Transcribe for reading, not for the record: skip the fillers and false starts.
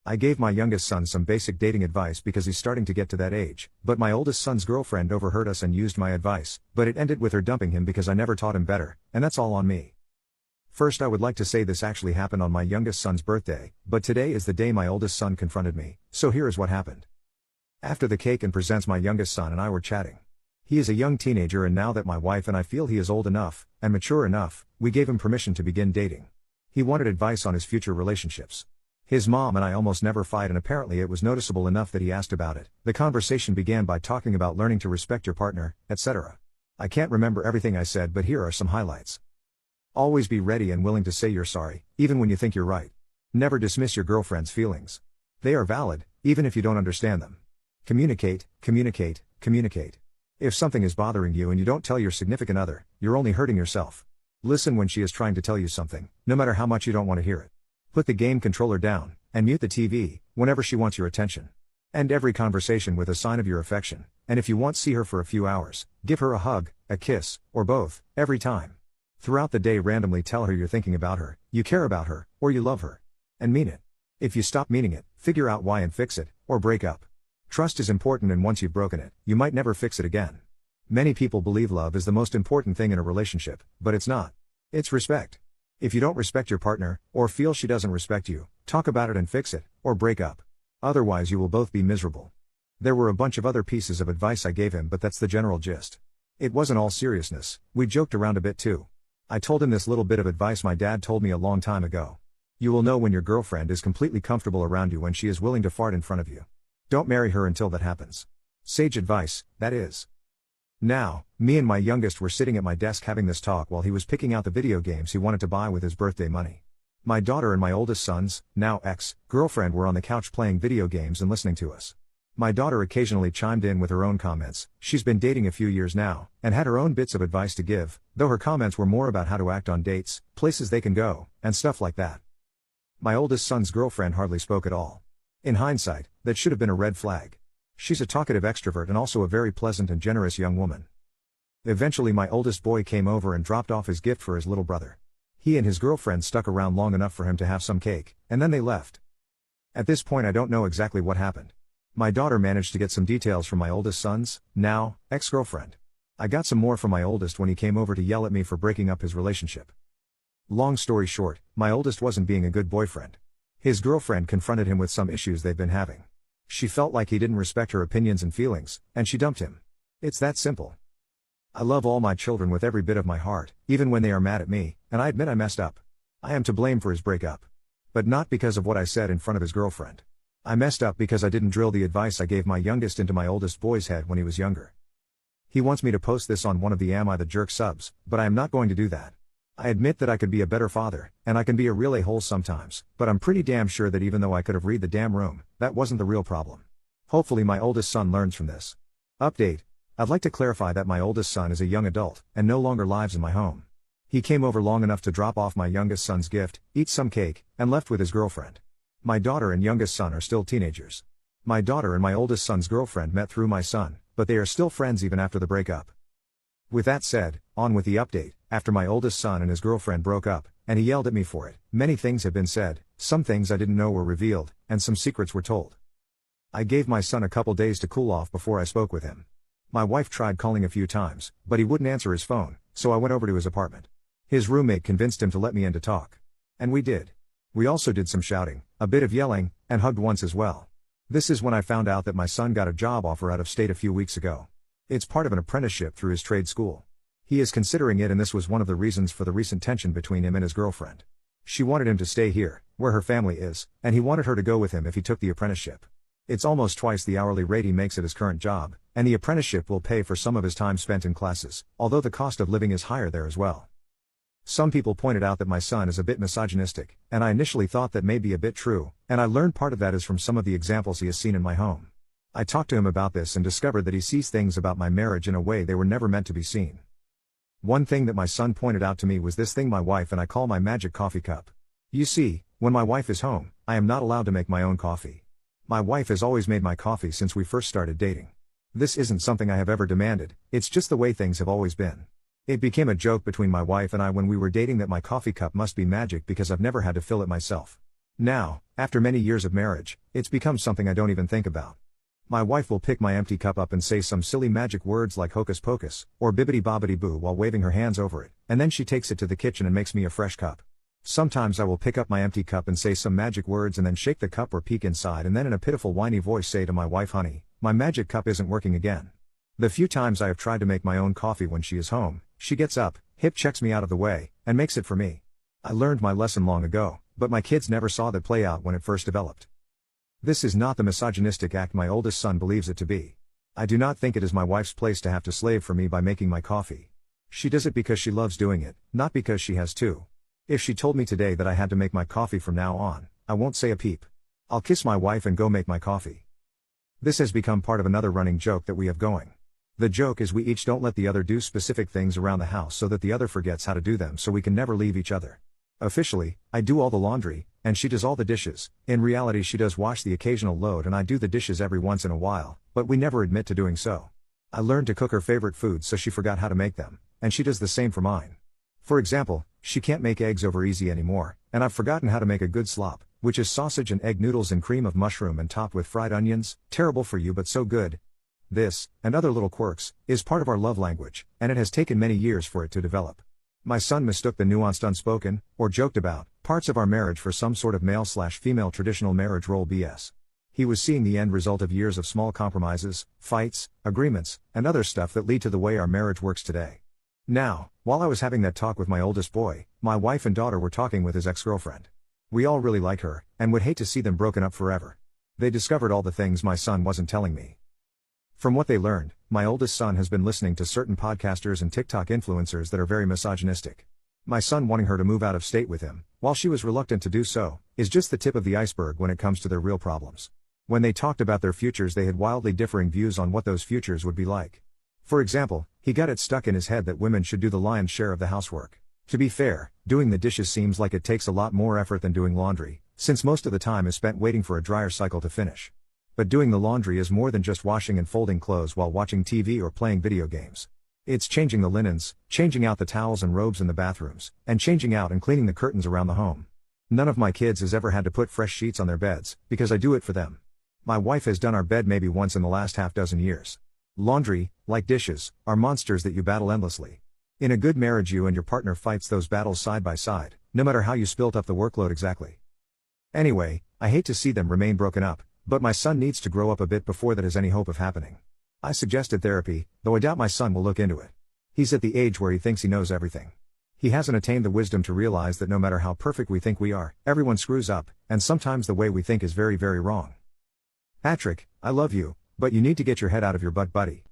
I gave my youngest son some basic dating advice because he's starting to get to that age, but my oldest son's girlfriend overheard us and used my advice, but it ended with her dumping him because I never taught him better, and that's all on me. First, I would like to say this actually happened on my youngest son's birthday, but today is the day my oldest son confronted me, so here is what happened. After the cake and presents, my youngest son and I were chatting. He is a young teenager, and now that my wife and I feel he is old enough, and mature enough, we gave him permission to begin dating. He wanted advice on his future relationships. His mom and I almost never fight, and apparently it was noticeable enough that he asked about it. The conversation began by talking about learning to respect your partner, etc. I can't remember everything I said, but here are some highlights. Always be ready and willing to say you're sorry, even when you think you're right. Never dismiss your girlfriend's feelings. They are valid, even if you don't understand them. Communicate, communicate, communicate. If something is bothering you and you don't tell your significant other, you're only hurting yourself. Listen when she is trying to tell you something, no matter how much you don't want to hear it. Put the game controller down, and mute the TV, whenever she wants your attention. End every conversation with a sign of your affection, and if you want to see her for a few hours, give her a hug, a kiss, or both, every time. Throughout the day, randomly tell her you're thinking about her, you care about her, or you love her. And mean it. If you stop meaning it, figure out why and fix it, or break up. Trust is important, and once you've broken it, you might never fix it again. Many people believe love is the most important thing in a relationship, but it's not. It's respect. If you don't respect your partner, or feel she doesn't respect you, talk about it and fix it, or break up. Otherwise you will both be miserable. There were a bunch of other pieces of advice I gave him, but that's the general gist. It wasn't all seriousness, we joked around a bit too. I told him this little bit of advice my dad told me a long time ago. You will know when your girlfriend is completely comfortable around you when she is willing to fart in front of you. Don't marry her until that happens. Sage advice, that is. Now, me and my youngest were sitting at my desk having this talk while he was picking out the video games he wanted to buy with his birthday money. My daughter and my oldest son's, now ex-girlfriend, were on the couch playing video games and listening to us. My daughter occasionally chimed in with her own comments. She's been dating a few years now, and had her own bits of advice to give, though her comments were more about how to act on dates, places they can go, and stuff like that. My oldest son's girlfriend hardly spoke at all. In hindsight, that should have been a red flag. She's a talkative extrovert and also a very pleasant and generous young woman. Eventually my oldest boy came over and dropped off his gift for his little brother. He and his girlfriend stuck around long enough for him to have some cake, and then they left. At this point I don't know exactly what happened. My daughter managed to get some details from my oldest son's, now, ex-girlfriend. I got some more from my oldest when he came over to yell at me for breaking up his relationship. Long story short, my oldest wasn't being a good boyfriend. His girlfriend confronted him with some issues they've been having. She felt like he didn't respect her opinions and feelings, and she dumped him. It's that simple. I love all my children with every bit of my heart, even when they are mad at me, and I admit I messed up. I am to blame for his breakup. But not because of what I said in front of his girlfriend. I messed up because I didn't drill the advice I gave my youngest into my oldest boy's head when he was younger. He wants me to post this on one of the Am I the Jerk subs, but I am not going to do that. I admit that I could be a better father, and I can be a real a-hole sometimes, but I'm pretty damn sure that even though I could have read the damn room, that wasn't the real problem. Hopefully my oldest son learns from this. Update. I'd like to clarify that my oldest son is a young adult, and no longer lives in my home. He came over long enough to drop off my youngest son's gift, eat some cake, and left with his girlfriend. My daughter and youngest son are still teenagers. My daughter and my oldest son's girlfriend met through my son, but they are still friends even after the breakup. With that said, on with the update. After my oldest son and his girlfriend broke up, and he yelled at me for it, many things have been said, some things I didn't know were revealed, and some secrets were told. I gave my son a couple days to cool off before I spoke with him. My wife tried calling a few times, but he wouldn't answer his phone, so I went over to his apartment. His roommate convinced him to let me in to talk. And we did. We also did some shouting, a bit of yelling, and hugged once as well. This is when I found out that my son got a job offer out of state a few weeks ago. It's part of an apprenticeship through his trade school. He is considering it, and this was one of the reasons for the recent tension between him and his girlfriend. She wanted him to stay here, where her family is, and he wanted her to go with him if he took the apprenticeship. It's almost twice the hourly rate he makes at his current job, and the apprenticeship will pay for some of his time spent in classes, although the cost of living is higher there as well. Some people pointed out that my son is a bit misogynistic, and I initially thought that may be a bit true, and I learned part of that is from some of the examples he has seen in my home. I talked to him about this and discovered that he sees things about my marriage in a way they were never meant to be seen. One thing that my son pointed out to me was this thing my wife and I call my magic coffee cup. You see, when my wife is home, I am not allowed to make my own coffee. My wife has always made my coffee since we first started dating. This isn't something I have ever demanded, it's just the way things have always been. It became a joke between my wife and I when we were dating that my coffee cup must be magic because I've never had to fill it myself. Now, after many years of marriage, it's become something I don't even think about. My wife will pick my empty cup up and say some silly magic words like hocus pocus, or bibbidi bobbidi boo while waving her hands over it, and then she takes it to the kitchen and makes me a fresh cup. Sometimes I will pick up my empty cup and say some magic words and then shake the cup or peek inside and then in a pitiful whiny voice say to my wife, honey, my magic cup isn't working again. The few times I have tried to make my own coffee when she is home, she gets up, hip checks me out of the way, and makes it for me. I learned my lesson long ago, but my kids never saw that play out when it first developed. This is not the misogynistic act my oldest son believes it to be. I do not think it is my wife's place to have to slave for me by making my coffee. She does it because she loves doing it, not because she has to. If she told me today that I had to make my coffee from now on, I won't say a peep. I'll kiss my wife and go make my coffee. This has become part of another running joke that we have going. The joke is we each don't let the other do specific things around the house so that the other forgets how to do them so we can never leave each other. Officially, I do all the laundry, and she does all the dishes. In reality she does wash the occasional load and I do the dishes every once in a while, but we never admit to doing so. I learned to cook her favorite foods so she forgot how to make them, and she does the same for mine. For example, she can't make eggs over easy anymore, and I've forgotten how to make a good slop, which is sausage and egg noodles in cream of mushroom and topped with fried onions, terrible for you but so good. This, and other little quirks, is part of our love language, and it has taken many years for it to develop. My son mistook the nuanced unspoken, or joked about, parts of our marriage for some sort of male/female traditional marriage role BS. He was seeing the end result of years of small compromises, fights, agreements, and other stuff that lead to the way our marriage works today. Now, while I was having that talk with my oldest boy, my wife and daughter were talking with his ex-girlfriend. We all really like her, and would hate to see them broken up forever. They discovered all the things my son wasn't telling me. From what they learned, my oldest son has been listening to certain podcasters and TikTok influencers that are very misogynistic. My son wanting her to move out of state with him, while she was reluctant to do so, is just the tip of the iceberg when it comes to their real problems. When they talked about their futures they had wildly differing views on what those futures would be like. For example, he got it stuck in his head that women should do the lion's share of the housework. To be fair, doing the dishes seems like it takes a lot more effort than doing laundry, since most of the time is spent waiting for a dryer cycle to finish. But doing the laundry is more than just washing and folding clothes while watching TV or playing video games. It's changing the linens, changing out the towels and robes in the bathrooms, and changing out and cleaning the curtains around the home. None of my kids has ever had to put fresh sheets on their beds, because I do it for them. My wife has done our bed maybe once in the last half dozen years. Laundry, like dishes, are monsters that you battle endlessly. In a good marriage you and your partner fights those battles side by side, no matter how you spilt up the workload exactly. Anyway, I hate to see them remain broken up, but my son needs to grow up a bit before that has any hope of happening. I suggested therapy, though I doubt my son will look into it. He's at the age where he thinks he knows everything. He hasn't attained the wisdom to realize that no matter how perfect we think we are, everyone screws up, and sometimes the way we think is very, very wrong. Patrick, I love you, but you need to get your head out of your butt, buddy.